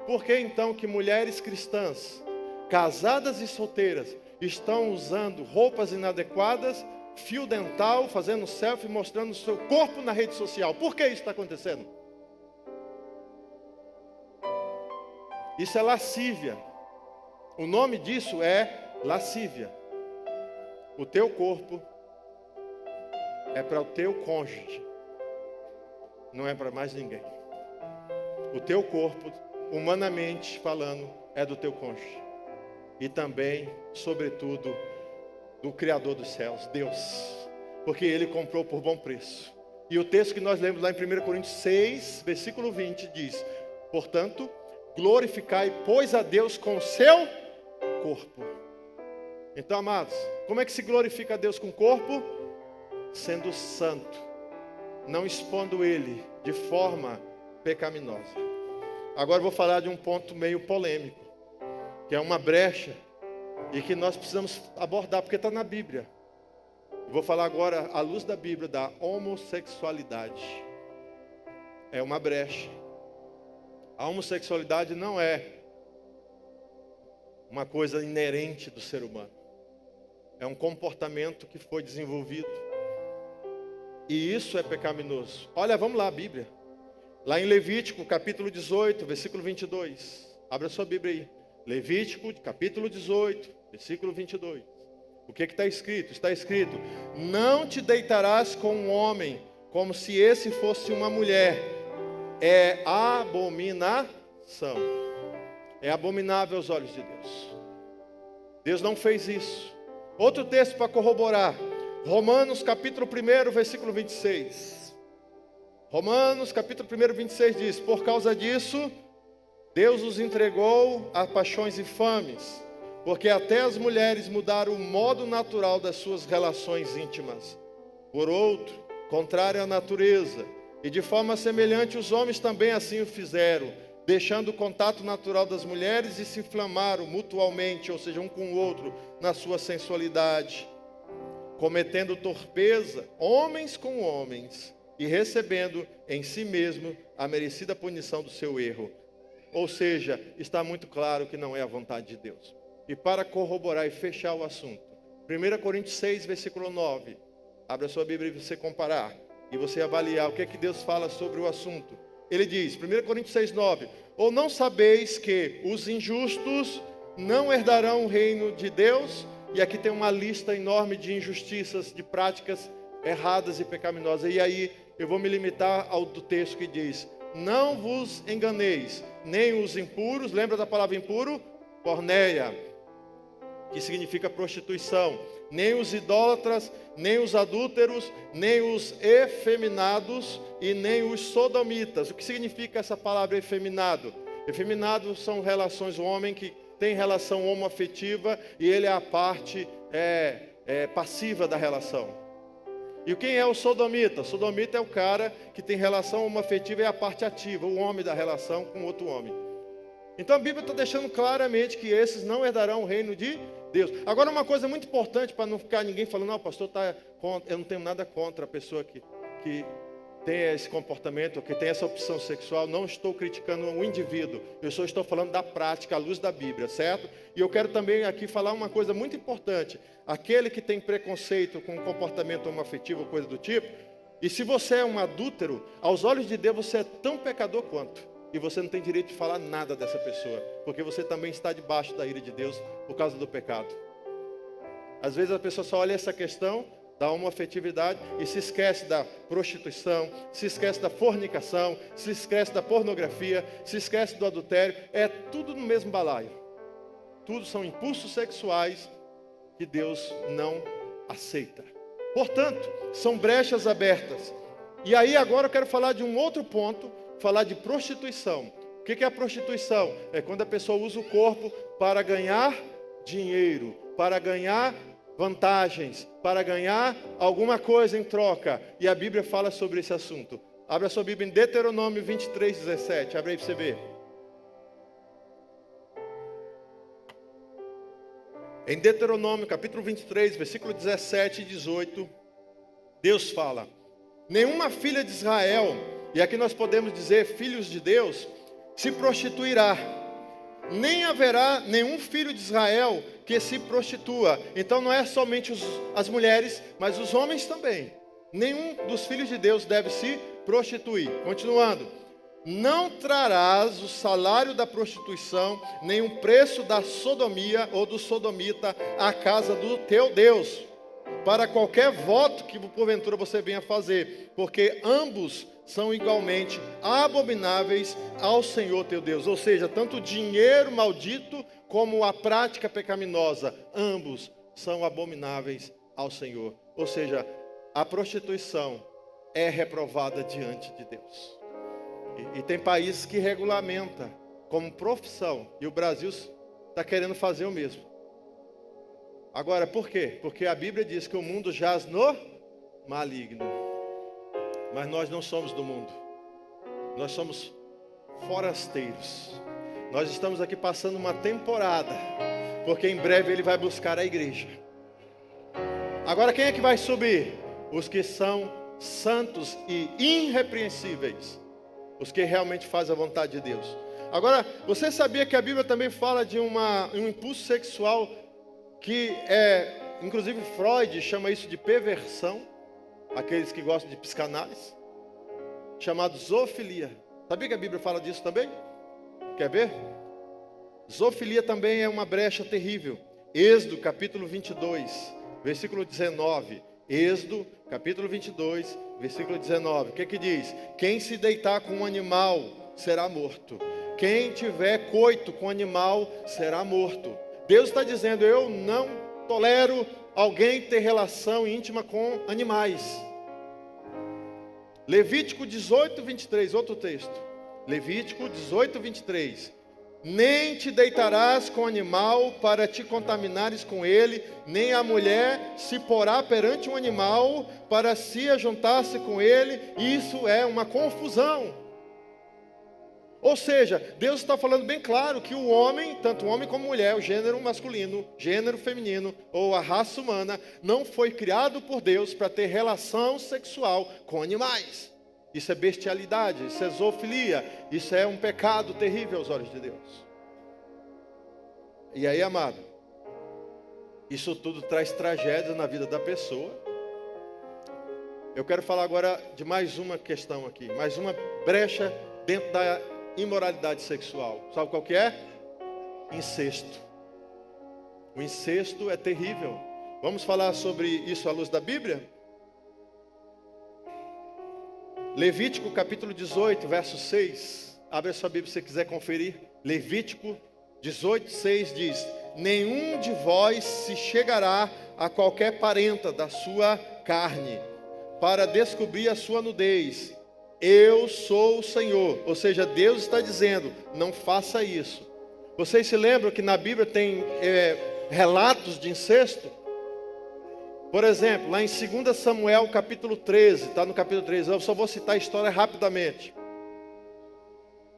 Por que então que mulheres cristãs, casadas e solteiras, estão usando roupas inadequadas, fio dental, fazendo selfie, mostrando o seu corpo na rede social? Por que isso está acontecendo? Isso é lascívia. O nome disso é lascívia. O teu corpo é para o teu cônjuge, não é para mais ninguém. O teu corpo, humanamente falando, é do teu cônjuge. E também, sobretudo, do Criador dos céus, Deus. Porque Ele comprou por bom preço. E o texto que nós lemos lá em 1 Coríntios 6, versículo 20, diz: portanto, glorificai, pois, a Deus com o seu corpo. Então, amados, como é que se glorifica a Deus com o corpo? Sendo santo, não expondo Ele de forma pecaminosa. Agora eu vou falar de um ponto meio polêmico, que é uma brecha e que nós precisamos abordar, porque está na Bíblia. Eu vou falar agora, à luz da Bíblia, da homossexualidade. É uma brecha. A homossexualidade não é uma coisa inerente do ser humano. É um comportamento que foi desenvolvido. E isso é pecaminoso. Olha, vamos lá, a Bíblia. Lá em Levítico, capítulo 18, versículo 22. Abra sua Bíblia aí. Levítico, capítulo 18, versículo 22. O que está escrito? Está escrito: não te deitarás com um homem, como se esse fosse uma mulher. É abominação. É abominável aos olhos de Deus. Deus não fez isso. Outro texto para corroborar. Romanos capítulo 1, versículo 26. Romanos capítulo 1, 26 diz: por causa disso, Deus os entregou a paixões infames, porque até as mulheres mudaram o modo natural das suas relações íntimas. Por outro, contrário à natureza, e de forma semelhante os homens também assim o fizeram, deixando o contato natural das mulheres e se inflamaram mutualmente, ou seja, um com o outro, na sua sensualidade, cometendo torpeza, homens com homens, e recebendo em si mesmo a merecida punição do seu erro. Ou seja, está muito claro que não é a vontade de Deus. E para corroborar e fechar o assunto, 1 Coríntios 6, versículo 9. Abra sua Bíblia e você comparar, e você avaliar o que é que Deus fala sobre o assunto. Ele diz, 1 Coríntios 6, 9: ou não sabeis que os injustos não herdarão o reino de Deus? E aqui tem uma lista enorme de injustiças, de práticas erradas e pecaminosas. E aí eu vou me limitar ao do texto que diz: não vos enganeis, nem os impuros. Lembra da palavra impuro? Porneia, que significa prostituição. Nem os idólatras, nem os adúlteros, nem os efeminados e nem os sodomitas. O que significa essa palavra efeminado? Efeminado são relações, o homem que tem relação homoafetiva e ele é a parte passiva da relação. E quem é o sodomita? O sodomita é o cara que tem relação homoafetiva e é a parte ativa, o homem da relação com outro homem. Então a Bíblia está deixando claramente que esses não herdarão o reino de Deus. Agora uma coisa muito importante, para não ficar ninguém falando: não, pastor, eu não tenho nada contra a pessoa que tem esse comportamento, que tem essa opção sexual. Não estou criticando o indivíduo, eu só estou falando da prática à luz da Bíblia, certo? E eu quero também aqui falar uma coisa muito importante: aquele que tem preconceito com comportamento homoafetivo ou coisa do tipo, e se você é um adúltero, aos olhos de Deus você é tão pecador quanto. E você não tem direito de falar nada dessa pessoa, porque você também está debaixo da ira de Deus por causa do pecado. Às vezes a pessoa só olha essa questão da homoafetividade e se esquece da prostituição, se esquece da fornicação, se esquece da pornografia, se esquece do adultério. É tudo no mesmo balaio. Tudo são impulsos sexuais que Deus não aceita. Portanto, são brechas abertas. E aí agora eu quero falar de um outro ponto, falar de prostituição. O que é a prostituição? É quando a pessoa usa o corpo para ganhar dinheiro, para ganhar vantagens, para ganhar alguma coisa em troca. E a Bíblia fala sobre esse assunto. Abra sua Bíblia em Deuteronômio 23, 17. Abre aí para você ver. Em Deuteronômio capítulo 23, versículo 17 e 18, Deus fala: nenhuma filha de Israel, e aqui nós podemos dizer filhos de Deus, se prostituirá, nem haverá nenhum filho de Israel que se prostitua. Então não é somente as mulheres, mas os homens também. Nenhum dos filhos de Deus deve se prostituir. Continuando: não trarás o salário da prostituição, nem o preço da sodomia ou do sodomita à casa do teu Deus, para qualquer voto que porventura você venha fazer, porque ambos são igualmente abomináveis ao Senhor teu Deus. Ou seja, tanto o dinheiro maldito como a prática pecaminosa, ambos são abomináveis ao Senhor. Ou seja, a prostituição é reprovada diante de Deus. E tem países que regulamentam como profissão, e o Brasil está querendo fazer o mesmo. Agora, por quê? Porque a Bíblia diz que o mundo jaz no maligno. Mas nós não somos do mundo. Nós somos forasteiros. Nós estamos aqui passando uma temporada, porque em breve Ele vai buscar a igreja. Agora quem é que vai subir? Os que são santos e irrepreensíveis, os que realmente fazem a vontade de Deus. Agora, você sabia que a Bíblia também fala de um impulso sexual que inclusive Freud chama isso de perversão, aqueles que gostam de psicanálise, chamado zoofilia. Sabia que a Bíblia fala disso também? Quer ver? Zoofilia também é uma brecha terrível. Êxodo capítulo 22, versículo 19. Êxodo capítulo 22, versículo 19. O que que diz? Quem se deitar com um animal será morto. Quem tiver coito com animal será morto. Deus está dizendo, eu não tolero alguém ter relação íntima com animais. Levítico 18, 23, outro texto. Levítico 18, 23. Nem te deitarás com animal para te contaminares com ele, nem a mulher se porá perante um animal para se ajuntar-se com ele. Isso é uma confusão. Ou seja, Deus está falando bem claro que o homem, tanto o homem como a mulher, o gênero masculino, gênero feminino ou a raça humana, não foi criado por Deus para ter relação sexual com animais. Isso é bestialidade, isso é zoofilia, isso é um pecado terrível aos olhos de Deus. E aí, amado, isso tudo traz tragédias na vida da pessoa. Eu quero falar agora de mais uma questão aqui, mais uma brecha dentro da imoralidade sexual. Sabe qual que é? Incesto. O incesto é terrível. Vamos falar sobre isso à luz da Bíblia? Levítico capítulo 18, verso 6. Abre a sua Bíblia se você quiser conferir. Levítico 18, 6 diz: nenhum de vós se chegará a qualquer parenta da sua carne, para descobrir a sua nudez. Eu sou o Senhor. Ou seja, Deus está dizendo, não faça isso. Vocês se lembram que na Bíblia tem relatos de incesto? Por exemplo, lá em 2 Samuel capítulo 13, está no capítulo 13, eu só vou citar a história rapidamente.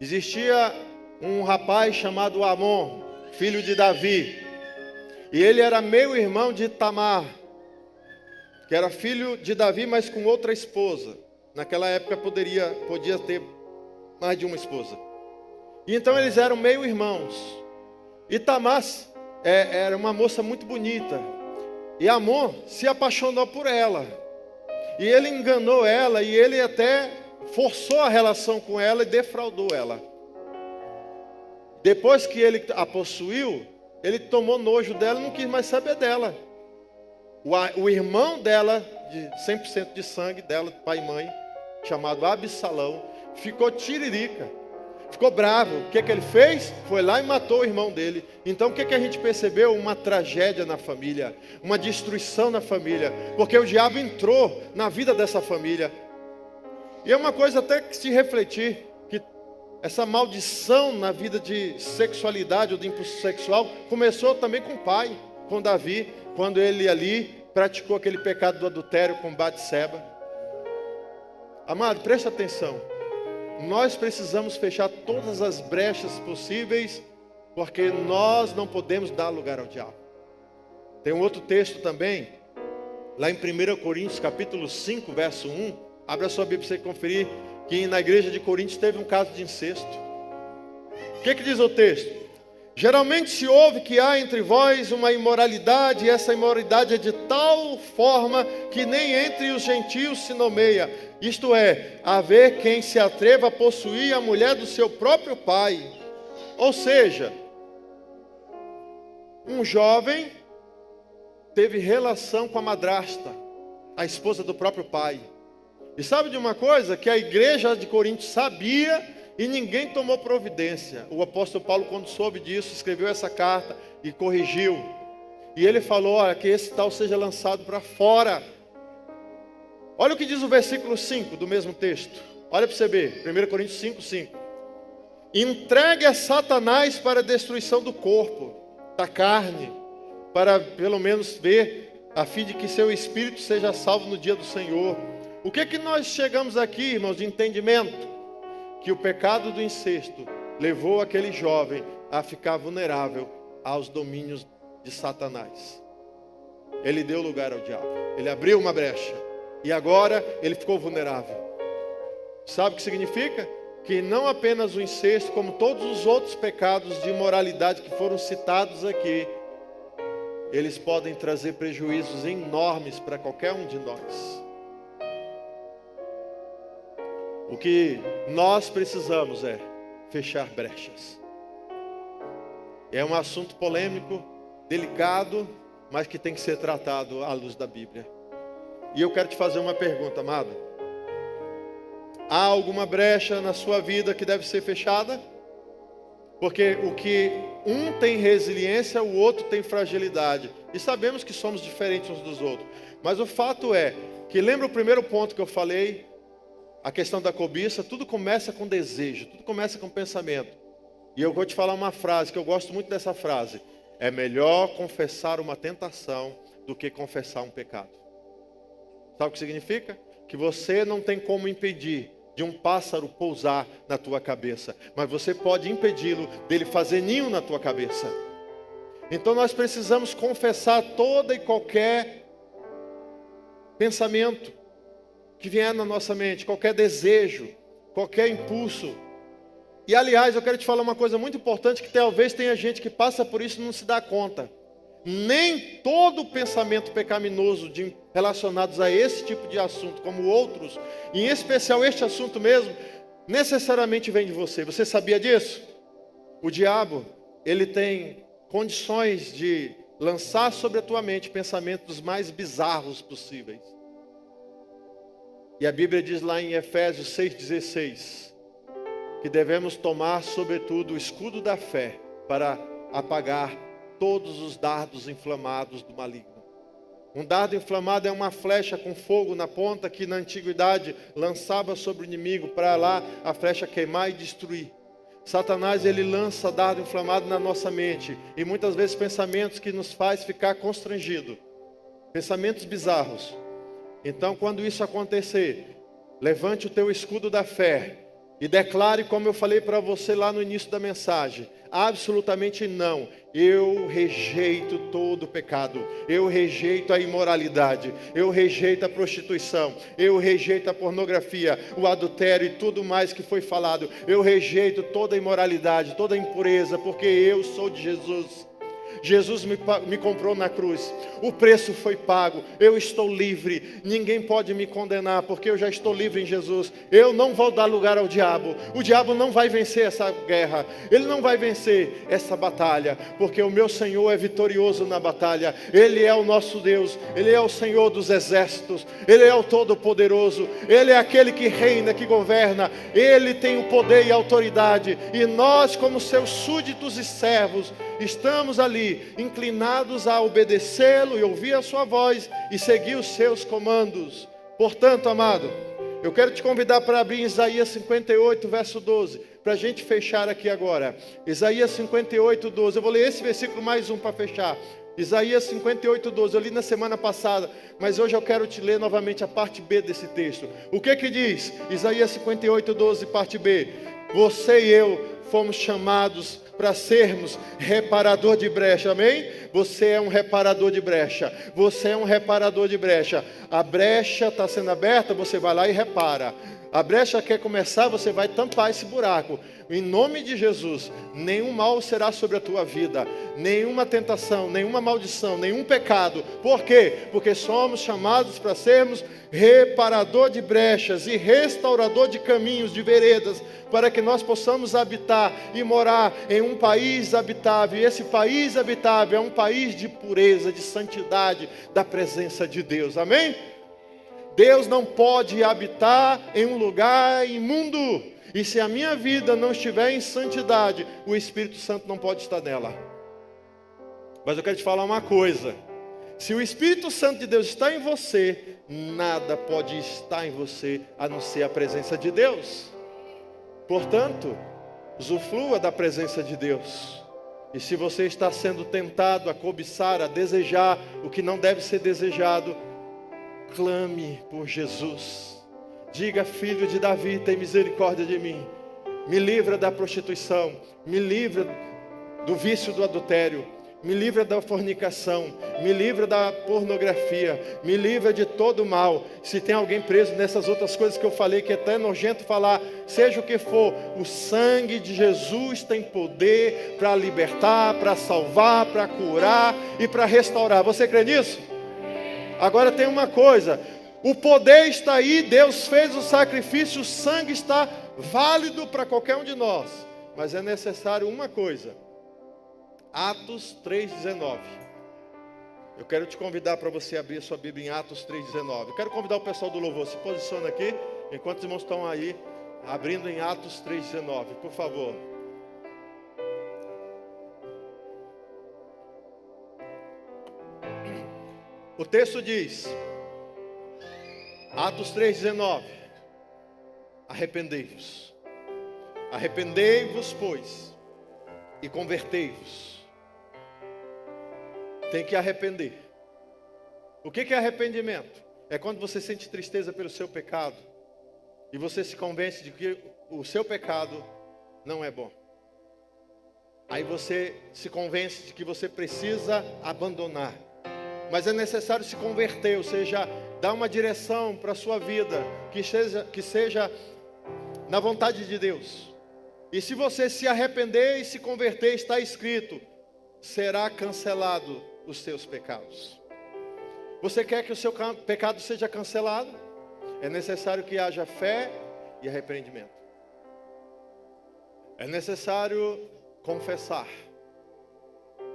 Existia um rapaz chamado Amon, filho de Davi, e ele era meio-irmão de Tamar, que era filho de Davi, mas com outra esposa. Naquela época podia ter mais de uma esposa. E então eles eram meio-irmãos. E Tamar era uma moça muito bonita. E Amon se apaixonou por ela. E ele enganou ela, e ele até forçou a relação com ela e defraudou ela. Depois que ele a possuiu, ele tomou nojo dela e não quis mais saber dela. O irmão dela, de 100% de sangue dela, pai e mãe, chamado Absalão, ficou tiririca, ficou bravo. O que ele fez? Foi lá e matou o irmão dele. Então o que a gente percebeu? Uma tragédia na família, uma destruição na família, porque o diabo entrou na vida dessa família. E é uma coisa até que se refletir, que essa maldição na vida de sexualidade ou de impulso sexual começou também com o pai, com Davi, quando ele ali praticou aquele pecado do adultério com Batseba. Amado, preste atenção. Nós precisamos fechar todas as brechas possíveis, porque nós não podemos dar lugar ao diabo. Tem um outro texto também, lá em 1 Coríntios capítulo 5, verso 1. Abra a sua Bíblia para você conferir que na igreja de Coríntios teve um caso de incesto. O que diz o texto? Geralmente se ouve que há entre vós uma imoralidade, e essa imoralidade é de tal forma que nem entre os gentios se nomeia. Isto é, haver quem se atreva a possuir a mulher do seu próprio pai. Ou seja, um jovem teve relação com a madrasta, a esposa do próprio pai. E sabe de uma coisa? Que a igreja de Corinto sabia e ninguém tomou providência. O apóstolo Paulo, quando soube disso, escreveu essa carta e corrigiu. E ele falou, olha, que esse tal seja lançado para fora. Olha o que diz o versículo 5 do mesmo texto. Olha para você ver, 1 Coríntios 5, 5. Entregue a Satanás para a destruição do corpo, da carne, para pelo menos ver, a fim de que seu espírito seja salvo no dia do Senhor. O que nós chegamos aqui, irmãos, de entendimento? que o pecado do incesto levou aquele jovem a ficar vulnerável aos domínios de Satanás. Ele deu lugar ao diabo. Ele abriu uma brecha. E agora ele ficou vulnerável. Sabe o que significa? Que não apenas o incesto, como todos os outros pecados de imoralidade que foram citados aqui, eles podem trazer prejuízos enormes para qualquer um de nós. O que nós precisamos é fechar brechas. É um assunto polêmico, delicado, mas que tem que ser tratado à luz da Bíblia. E eu quero te fazer uma pergunta, amado. Há alguma brecha na sua vida que deve ser fechada? Porque o que um tem resiliência, o outro tem fragilidade. E sabemos que somos diferentes uns dos outros. Mas o fato é que, lembra o primeiro ponto que eu falei? A questão da cobiça, tudo começa com desejo, tudo começa com pensamento. E eu vou te falar uma frase, que eu gosto muito dessa frase. É melhor confessar uma tentação do que confessar um pecado. Sabe o que significa? Que você não tem como impedir de um pássaro pousar na tua cabeça, mas você pode impedi-lo dele fazer ninho na tua cabeça. Então nós precisamos confessar toda e qualquer pensamento que vier na nossa mente, qualquer desejo, qualquer impulso. E aliás, eu quero te falar uma coisa muito importante, que talvez tenha gente que passa por isso e não se dá conta. Nem todo pensamento pecaminoso relacionados a esse tipo de assunto, como outros, em especial este assunto mesmo, necessariamente vem de você. Você sabia disso? O diabo, ele tem condições de lançar sobre a tua mente pensamentos mais bizarros possíveis. E a Bíblia diz lá em Efésios 6,16, que devemos tomar sobretudo o escudo da fé para apagar todos os dardos inflamados do maligno. Um dardo inflamado é uma flecha com fogo na ponta que na antiguidade lançava sobre o inimigo para lá a flecha queimar e destruir. Satanás, ele lança dardo inflamado na nossa mente e muitas vezes pensamentos que nos faz ficar constrangido, pensamentos bizarros. Então, quando isso acontecer, levante o teu escudo da fé e declare, como eu falei para você lá no início da mensagem, absolutamente não. Eu rejeito todo pecado. Eu rejeito a imoralidade. Eu rejeito a prostituição. Eu rejeito a pornografia, o adultério e tudo mais que foi falado. Eu rejeito toda a imoralidade, toda a impureza, porque eu sou de Jesus. Jesus me comprou na cruz, o preço foi pago, eu estou livre, ninguém pode me condenar, porque eu já estou livre em Jesus. Eu não vou dar lugar ao diabo, o diabo não vai vencer essa guerra, ele não vai vencer essa batalha, porque o meu Senhor é vitorioso na batalha. Ele é o nosso Deus, Ele é o Senhor dos exércitos, Ele é o Todo-Poderoso, Ele é aquele que reina, que governa, Ele tem o poder e a autoridade, e nós, como seus súditos e servos, estamos ali inclinados a obedecê-lo e ouvir a sua voz e seguir os seus comandos. Portanto, amado, eu quero te convidar para abrir Isaías 58, verso 12, para a gente fechar aqui agora. Isaías 58, 12. Eu vou ler esse versículo mais um para fechar. Isaías 58, 12. Eu li na semana passada, mas hoje eu quero te ler novamente a parte B desse texto. O que que diz? Isaías 58, 12, parte B. Você e eu fomos chamados para sermos reparador de brecha, amém? Você é um reparador de brecha, você é um reparador de brecha. A brecha está sendo aberta, você vai lá e repara. A brecha quer começar, você vai tampar esse buraco. Em nome de Jesus, nenhum mal será sobre a tua vida, nenhuma tentação, nenhuma maldição, nenhum pecado. Por quê? Porque somos chamados para sermos reparador de brechas e restaurador de caminhos, de veredas, para que nós possamos habitar e morar em um país habitável. E esse país habitável é um país de pureza, de santidade, da presença de Deus, amém? Deus não pode habitar em um lugar imundo. E se a minha vida não estiver em santidade, o Espírito Santo não pode estar nela. Mas eu quero te falar uma coisa. Se o Espírito Santo de Deus está em você, nada pode estar em você a não ser a presença de Deus. Portanto, usufrua da presença de Deus. E se você está sendo tentado a cobiçar, a desejar o que não deve ser desejado, clame por Jesus. Diga: filho de Davi, tem misericórdia de mim. Me livra da prostituição, me livra do vício do adultério, me livra da fornicação, me livra da pornografia, me livra de todo o mal. Se tem alguém preso nessas outras coisas que eu falei, que é até nojento falar, seja o que for, o sangue de Jesus tem poder para libertar, para salvar, para curar e para restaurar. Você crê nisso? Agora tem uma coisa, o poder está aí, Deus fez o sacrifício, o sangue está válido para qualquer um de nós, mas é necessário uma coisa. Atos 3,19. Eu quero te convidar para você abrir a sua Bíblia em Atos 3,19. Eu quero convidar o pessoal do louvor, se posiciona aqui, enquanto os irmãos estão aí, abrindo em Atos 3,19, por favor. O texto diz, Atos 3,19, arrependei-vos, pois, e convertei-vos. Tem que arrepender. O que é arrependimento? É quando você sente tristeza pelo seu pecado e você se convence de que o seu pecado não é bom. Aí você se convence de que você precisa abandonar. Mas é necessário se converter, ou seja, dar uma direção para a sua vida que seja na vontade de Deus. E se você se arrepender e se converter, está escrito, será cancelado os seus pecados. Você quer que o seu pecado seja cancelado? É necessário que haja fé e arrependimento. É necessário confessar.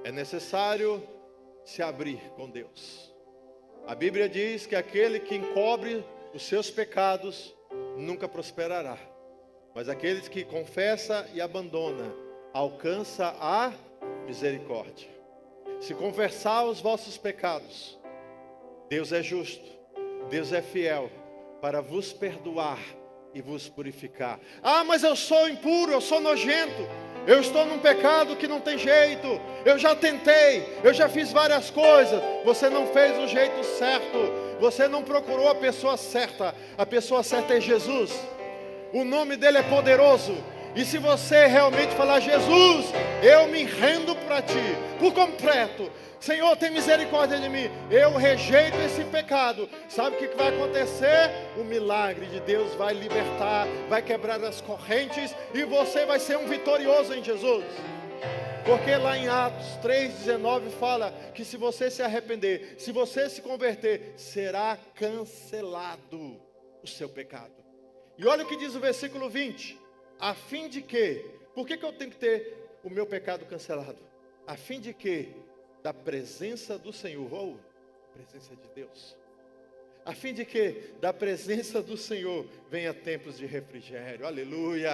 É necessário se abrir com Deus. A Bíblia diz que aquele que encobre os seus pecados nunca prosperará. Mas aquele que confessa e abandona alcança a misericórdia. Se confessar os vossos pecados, Deus é justo, Deus é fiel para vos perdoar e vos purificar. Ah, mas eu sou impuro, eu sou nojento, eu estou num pecado que não tem jeito, eu já tentei, eu já fiz várias coisas. Você não fez o jeito certo, você não procurou a pessoa certa é Jesus. O nome dele é poderoso. E se você realmente falar, Jesus, eu me rendo para ti, por completo, Senhor, tem misericórdia de mim, eu rejeito esse pecado, sabe o que vai acontecer? O milagre de Deus vai libertar, vai quebrar as correntes, e você vai ser um vitorioso em Jesus. Porque lá em Atos 3,19 fala que se você se arrepender, se você se converter, será cancelado o seu pecado. E olha o que diz o versículo 20. A fim de que, por que eu tenho que ter o meu pecado cancelado? A fim de que, da presença do Senhor, ou presença de Deus, a fim de que, da presença do Senhor, venha tempos de refrigério, aleluia.